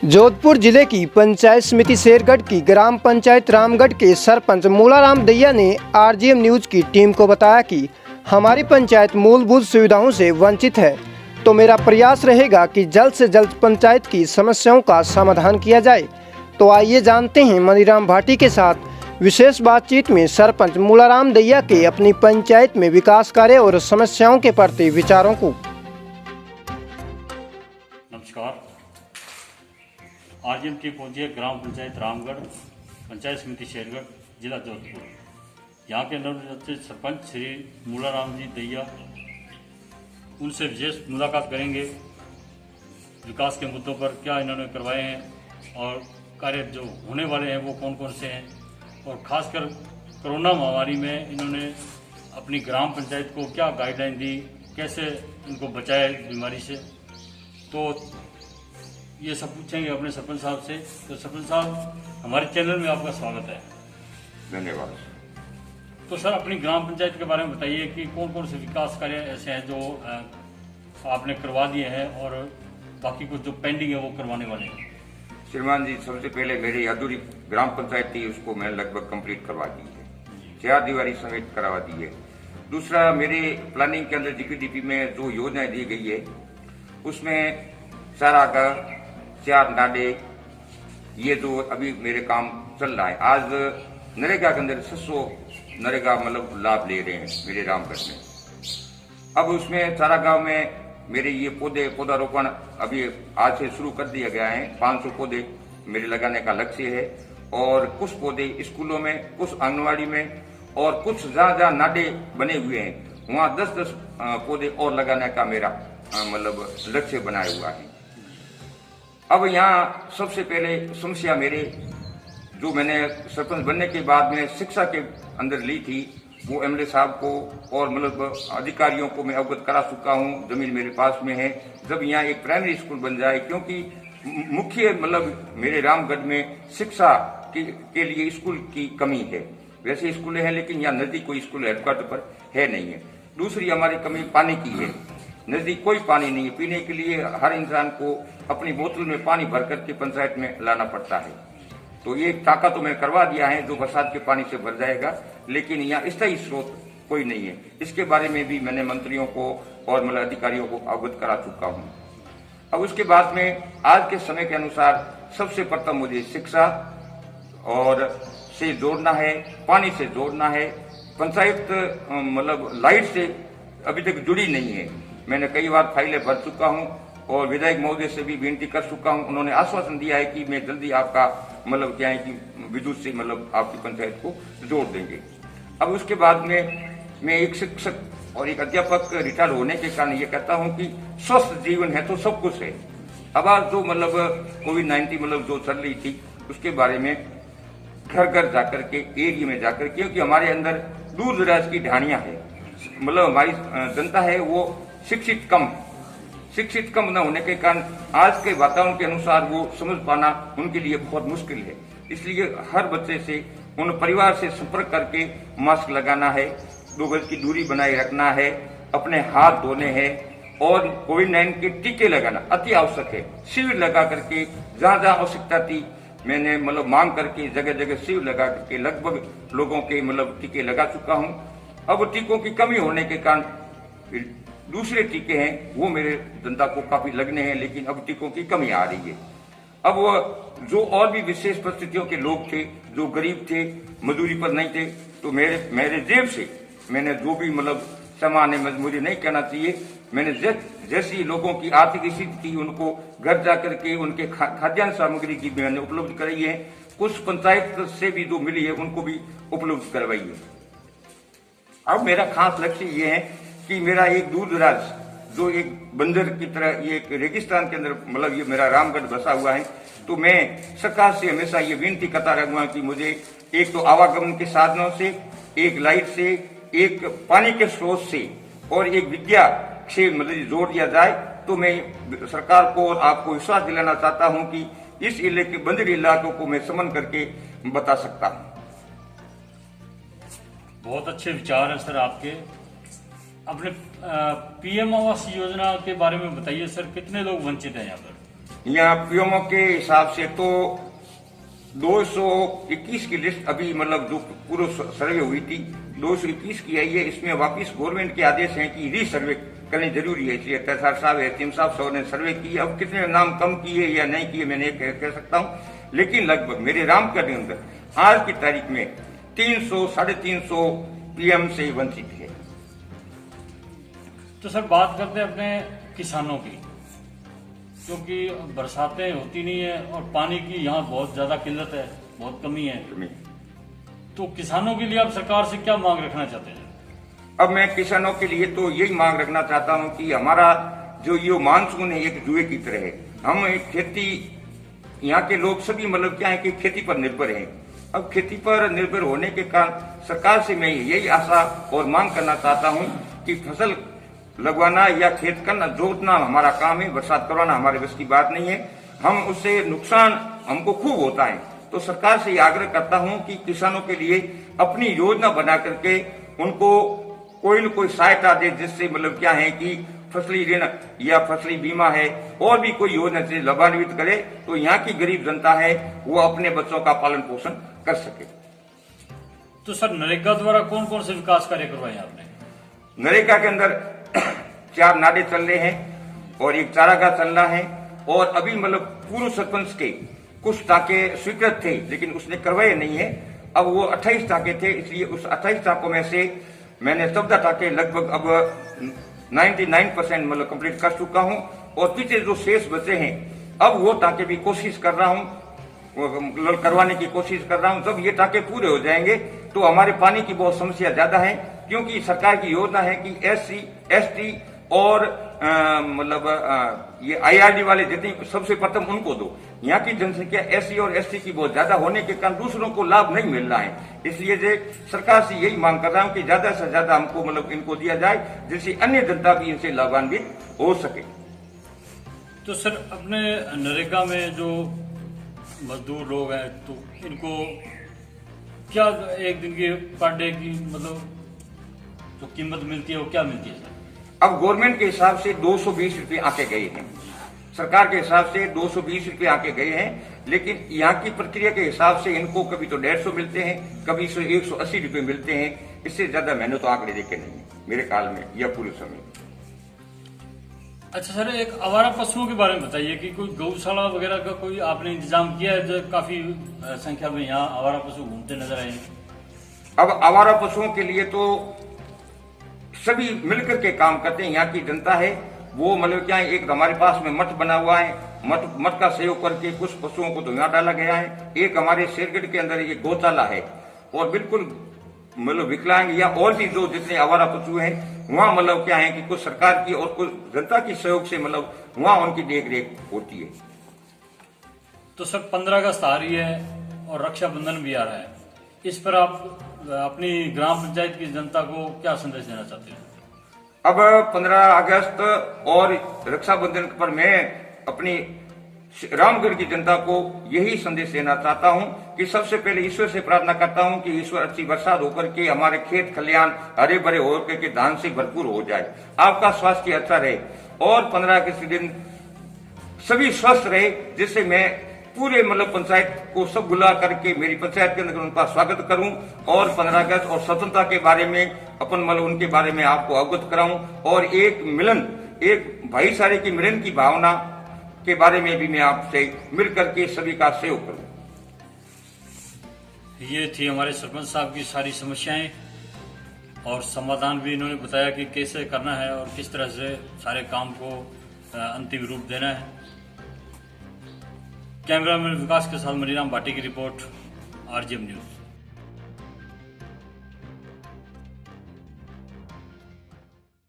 जोधपुर जिले की पंचायत समिति शेरगढ़ की ग्राम पंचायत रामगढ़ के सरपंच मूलाराम दैया ने आरजीएम न्यूज की टीम को बताया कि हमारी पंचायत मूलभूत सुविधाओं से वंचित है, तो मेरा प्रयास रहेगा कि जल्द से जल्द पंचायत की समस्याओं का समाधान किया जाए। तो आइए जानते हैं मनीराम भाटी के साथ विशेष बातचीत में सरपंच मूलाराम दैया के अपनी पंचायत में विकास कार्य और समस्याओं के प्रति विचारों को। नमस्कार। आरजीएम टीम पहुंची है ग्राम पंचायत रामगढ़, पंचायत समिति शेरगढ़, जिला जोधपुर। यहाँ के नवनिर्वाचित सरपंच श्री मूलाराम जी दैया, उनसे विशेष मुलाकात करेंगे। विकास के मुद्दों पर क्या इन्होंने करवाए हैं और कार्य जो होने वाले हैं वो कौन कौन से हैं, और खासकर कोरोना महामारी में इन्होंने अपनी ग्राम पंचायत को क्या गाइडलाइन दी, कैसे उनको बचाए बीमारी से। तो ये सब पूछेंगे अपने सरपंच साहब से। तो सरपंच साहब, हमारे चैनल में आपका स्वागत है। धन्यवाद। तो सर, अपनी ग्राम पंचायत के बारे में बताइए कि कौन कौन से विकास कार्य ऐसे हैं जो आपने करवा दिए हैं और बाकी कुछ जो पेंडिंग है वो करवाने वाले हैं। श्रीमान जी, सबसे पहले मेरी अधूरी ग्राम पंचायत थी, उसको मैंने लगभग कंप्लीट करवा दी है, 4 दीवारी समेत करवा दी है। दूसरा, मेरे प्लानिंग के अंदर जीपीडीपी में जो योजनाएं दी गई है उसमें सारा का 4 नाले, ये जो अभी मेरे काम चल रहा है। आज नरेगा के अंदर 600 नरेगा मतलब लाभ ले रहे हैं मेरे रामगढ़ में। अब उसमें सारा गांव में मेरे ये पौधारोपण अभी आज से शुरू कर दिया गया है। 500 पौधे मेरे लगाने का लक्ष्य है, और कुछ पौधे स्कूलों में, कुछ आंगनवाड़ी में, और कुछ जहाँ नाले बने हुए हैं वहाँ 10-10 पौधे और लगाने का मेरा मतलब लक्ष्य बनाया हुआ है। अब यहाँ सबसे पहले समस्या मेरे जो मैंने सरपंच बनने के बाद में शिक्षा के अंदर ली थी, वो एमएलए साहब को और मतलब अधिकारियों को मैं अवगत करा चुका हूँ। जमीन मेरे पास में है। जब यहाँ एक प्राइमरी स्कूल बन जाए, क्योंकि मुख्य मतलब मेरे रामगढ़ में शिक्षा के लिए स्कूल की कमी है। वैसे स्कूल है लेकिन यहाँ नजदीक कोई स्कूल हेडक्वार्टर पर है नहीं है। दूसरी हमारी कमी पानी की है, नजदीक कोई पानी नहीं है। पीने के लिए हर इंसान को अपनी बोतल में पानी भर करके पंचायत में लाना पड़ता है। तो ये टाका तो मैं करवा दिया है जो बरसात के पानी से भर जाएगा, लेकिन यहाँ स्थायी स्रोत कोई नहीं है। इसके बारे में भी मैंने मंत्रियों को और मतलब अधिकारियों को अवगत करा चुका हूँ। अब उसके बाद में आज के समय के अनुसार सबसे प्रथम मुझे शिक्षा और से जोड़ना है, पानी से जोड़ना है। पंचायत मतलब लाइट से अभी तक जुड़ी नहीं है। मैंने कई बार फाइलें भर चुका हूँ और विधायक महोदय से भी विनती कर चुका हूँ। उन्होंने आश्वासन दिया है कि मैं जल्दी आपका मतलब क्या है कि विद्युत से मतलब आपकी पंचायत को जोड़ देंगे। अब उसके बाद में मैं एक शिक्षक और एक अध्यापक रिटायर होने के कारण ये कहता हूँ कि स्वस्थ जीवन है तो सब कुछ है। अब आज जो मतलब कोविड-19 मतलब जो चल रही थी उसके बारे में घर घर जाकर के, एरिया में जाकर, क्योंकि हमारे अंदर दूर दराज की ढाणियां है, मतलब हमारी जनता है वो शिक्षित कम न होने के कारण आज के वातावरण के अनुसार वो समझ पाना उनके लिए बहुत मुश्किल है। इसलिए हर बच्चे से, उन परिवार से संपर्क करके मास्क लगाना है, 2 गज की दूरी बनाए रखना है, अपने हाथ धोने हैं, और कोविड-19 के टीके लगाना अति आवश्यक है। शिविर लगा करके जहाँ जहाँ आवश्यकता थी मैंने मतलब मांग करके जगह जगह शिविर लगा करके लगभग लोगों के मतलब टीके लगा चुका हूँ। अब टीकों की कमी होने के कारण दूसरे टीके हैं वो मेरे जनता को काफी लगने हैं, लेकिन अब टीकों की कमी आ रही है। अब जो और भी विशेष परिस्थितियों के लोग थे, जो गरीब थे, मजदूरी पर नहीं थे, तो मेरे जेब से मैंने जो भी मतलब सामान है, मुझे नहीं कहना चाहिए, मैंने जैसी लोगों की आर्थिक स्थिति थी उनको घर जाकर के उनके खाद्यान्न सामग्री की मैंने उपलब्ध कराई है। कुछ पंचायत से भी जो मिली है उनको भी उपलब्ध करवाई है। अब मेरा खास लक्ष्य ये है कि मेरा एक दूर दराज जो एक बंदर की तरह ये एक रेगिस्तान के अंदर मतलब ये मेरा रामगढ़ बसा हुआ है, तो मैं सरकार से हमेशा ये विनती करता रहूंगा कि मुझे एक तो आवागमन के साधनों से, एक लाइट से, एक पानी के स्रोत से और एक विद्या से मतलब जोड़ दिया जाए। तो मैं सरकार को और आपको विश्वास दिलाना चाहता हूं कि इस इलाके बंदर इलाकों को मैं समन करके बता सकता हूं। बहुत अच्छे विचार है सर आपके। अपने पीएम आवास योजना के बारे में बताइए सर, कितने लोग वंचित हैं यहाँ पर? यहाँ पीएमओ के हिसाब से तो 221 की लिस्ट अभी मतलब जो पूरा सर्वे हुई थी 221 की आई है। इसमें वापिस गवर्नमेंट के आदेश हैं कि रीसर्वे करनी जरूरी है, इसलिए तहसीलदार साहब एसडीएम साहब ने सर्वे की। अब कितने नाम कम किए या नहीं किए मैं नहीं कह सकता हूँ, लेकिन लगभग मेरे रामगढ़ के अंदर आज की तारीख में 300-350 पीएम से वंचित है। तो सर बात करते हैं अपने किसानों की, क्योंकि बरसातें होती नहीं है और पानी की यहाँ बहुत ज्यादा किल्लत है, बहुत कमी है। तो किसानों के लिए आप सरकार से क्या मांग रखना चाहते हैं? अब मैं किसानों के लिए तो यही मांग रखना चाहता हूं कि हमारा जो ये मानसून है एक जुए की तरह है। हम खेती, यहाँ के लोग सभी मतलब क्या है कि खेती पर निर्भर हैं। अब खेती पर निर्भर होने के कारण सरकार से मैं यही आशा और मांग करना चाहता हूं कि फसल लगवाना या खेत करना जोतना हमारा काम है, बरसात करवाना हमारे बस की बात नहीं है। हम उससे नुकसान हमको खूब होता है, तो सरकार से आग्रह करता हूं कि किसानों के लिए अपनी योजना बना करके उनको कोई न कोई सहायता दे, जिससे मतलब क्या है कि फसली ऋण या फसली बीमा है और भी कोई योजना से लाभान्वित करे, तो यहाँ की गरीब जनता है वो अपने बच्चों का पालन पोषण कर सके। तो सर नरेगा द्वारा कौन कौन से विकास कार्य करवाए आपने? नरेगा के अंदर 4 नाले चल रहे हैं और एक चारागाह चल रहा है, और अभी मतलब पूर्व सरपंच के कुछ टाके स्वीकृत थे लेकिन उसने करवाए नहीं है। अब वो 28 टाके थे, इसलिए उस 28 टाकों में से मैंने 14 टाके लगभग अब 99% मतलब कंप्लीट कर चुका हूं, और पीछे जो शेष बचे हैं अब वो टाके भी कोशिश कर रहा हूं, करवाने की कोशिश कर रहा हूं। जब ये टाके पूरे हो जाएंगे तो हमारे पानी की बहुत समस्या ज्यादा है, क्योंकि सरकार की योजना है कि SC, ST और मतलब ये IRD वाले जितनी सबसे प्रथम उनको दो। यहाँ की जनसंख्या SC और ST की बहुत ज्यादा होने के कारण दूसरों को लाभ नहीं मिल रहा है, इसलिए जे सरकार से यही मांग कर रहा हूँ कि ज्यादा से ज्यादा हमको मतलब इनको दिया जाए, जिससे अन्य जनता भी इनसे लाभान्वित हो सके। तो सर अपने नरेगा में जो मजदूर लोग हैं तो इनको क्या एक दिन की पर डे की मतलब जो कीमत मिलती है वो क्या मिलती है सर? अब गवर्नमेंट के हिसाब से 220 रुपये आके गए हैं, सरकार के हिसाब से 220 रुपये आके गए हैं, लेकिन यहाँ की प्रक्रिया के हिसाब से इनको कभी तो 150 मिलते हैं, कभी 180 रुपये मिलते हैं। इससे ज्यादा मैंने तो आंकड़े देखे नहीं मेरे काल में या पूरे समय। अच्छा सर एक आवारा पशुओं के बारे में बताइए कि कोई गौशाला वगैरह का कोई आपने इंतजाम किया है? जो काफी संख्या में यहाँ आवारा पशु घूमते नजर आए हैं। अब आवारा पशुओं के लिए तो सभी मिलकर के काम करते हैं। यहाँ की जनता है वो मतलब क्या है, एक हमारे पास में मठ बना हुआ है, मठ का सहयोग करके कुछ पशुओं को तो यहाँ डाला गया है। एक हमारे शेरगढ़ के अंदर एक गौशाला है, और बिल्कुल मतलब विकलांग या और भी जो जितने आवारा पशु हैं वहाँ मतलब क्या है कि कुछ सरकार की और कुछ जनता की सहयोग से मतलब वहाँ उनकी देख रेख होती है। तो सर 15 अगस्त आ रही है और रक्षाबंधन भी आ रहा है, इस पर आप अपनी ग्राम पंचायत की जनता को क्या संदेश देना चाहते हैं? अब 15 अगस्त और रक्षाबंधन पर मैं अपनी रामगढ़ की जनता को यही संदेश देना चाहता हूं कि सबसे पहले ईश्वर से प्रार्थना करता हूं कि ईश्वर अच्छी बरसात होकर के हमारे खेत खलियान हरे भरे होकर के धान से भरपूर हो जाए, आपका स्वास्थ्य अच्छा रहे, और 15 अगस्त के दिन सभी स्वस्थ रहे, जिससे मैं पूरे मतलब पंचायत को सब बुला करके मेरी पंचायत के अंदर उनका स्वागत करूं, और 15 अगस्त और स्वतंत्रता के बारे में अपन मतलब उनके बारे में आपको अवगत कराऊं, और एक मिलन, एक भाईचारे की मिलन की भावना के बारे में भी मैं आपसे मिल करके सभी का सहयोग करूं। ये थी हमारे सरपंच साहब की सारी समस्याएं, और समाधान भी इन्होंने बताया कि कैसे करना है और किस तरह से सारे काम को अंतिम रूप देना है। कैमरामैन विकास के साथ मनीराम भाटी की रिपोर्ट, RGM न्यूज।